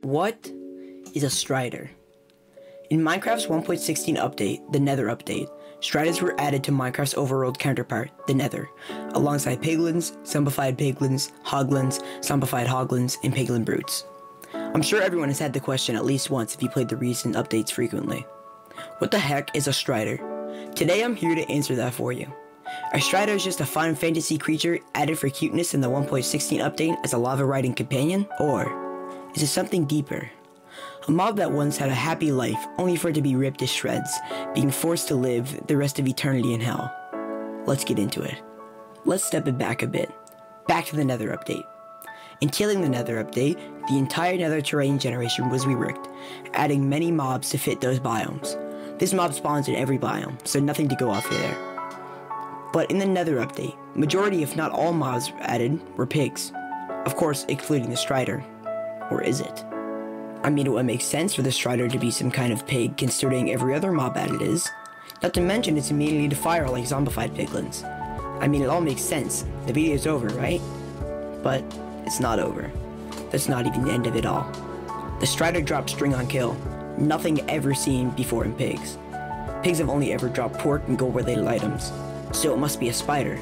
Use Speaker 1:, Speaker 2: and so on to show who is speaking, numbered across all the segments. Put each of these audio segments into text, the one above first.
Speaker 1: What is a strider? In Minecraft's 1.16 update, the Nether update, striders were added to Minecraft's overworld counterpart, the Nether, alongside piglins, zombified piglins, hoglins, zombified hoglins, and piglin brutes. I'm sure everyone has had the question at least once if you played the recent updates frequently. What the heck is a strider? Today I'm here to answer that for you. A strider is just a fun fantasy creature added for cuteness in the 1.16 update as a lava riding companion, or is it something deeper? A mob that once had a happy life only for it to be ripped to shreds, being forced to live the rest of eternity in hell. Let's get into it. Let's step it back a bit. Back to the Nether update. In killing the Nether update, the entire Nether terrain generation was reworked, adding many mobs to fit those biomes. This mob spawns in every biome, so nothing to go off there. But in the Nether update, majority if not all mobs added were pigs. Of course, excluding the strider. Or is it? I mean, it would make sense for the strider to be some kind of pig, considering every other mob added is. Not to mention it's immunity to fire like zombified piglins. I mean, it all makes sense. The video's over, right? But it's not over. That's not even the end of it all. The strider drops string on kill. Nothing ever seen before in pigs. Pigs have only ever dropped pork and gold-related items. So it must be a spider.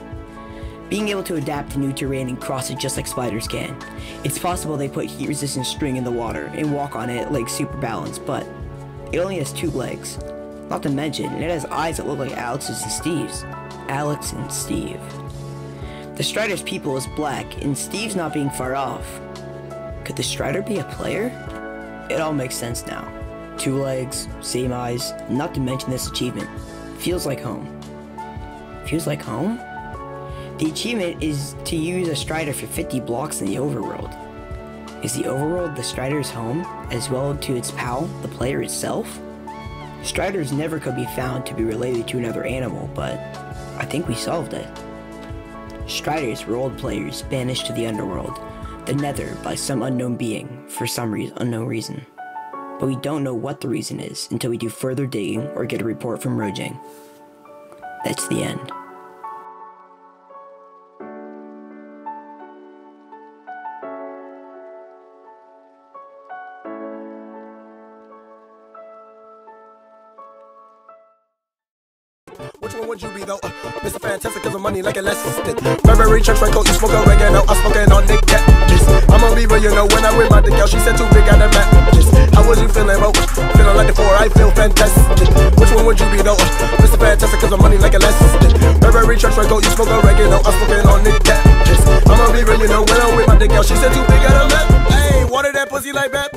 Speaker 1: Being able to adapt to new terrain and cross it just like spiders can. It's possible they put heat-resistant string in the water and walk on it like super balance, but it only has 2 legs. Not to mention, it has eyes that look like Alex's and Steve's. Alex and Steve. The strider's people is black, and Steve's not being far off. Could the strider be a player? It all makes sense now. 2 legs, same eyes, not to mention this achievement. Feels like home. Feels like home? The achievement is to use a strider for 50 blocks in the overworld. Is the overworld the strider's home, as well to its pal, the player itself? Striders never could be found to be related to another animal, but I think we solved it. Striders were old players banished to the underworld, the Nether, by some unknown being for some unknown reason. But we don't know what the reason is until we do further digging or get a report from Rojang. That's the end.
Speaker 2: Which one would you be though? Mr. Fantastic cause of money like elastic. Burberry, Chuck, Franco, you smoke oregano, I'm smoking on Nick Catches. I'm a beaver, you know, when I with my dick out, she said too big on the matches. How was you feeling, bro? Feeling like the 4, I feel fantastic. Which one would you be though? Mr. Fantastic cause of money like elastic. Burberry, Chuck, Franco, you smoke oregano, I'm smoking on Nick Catches. I'm a beaver, you know, when I with my dick out, she said too big on the matches. Hey, water that pussy like that.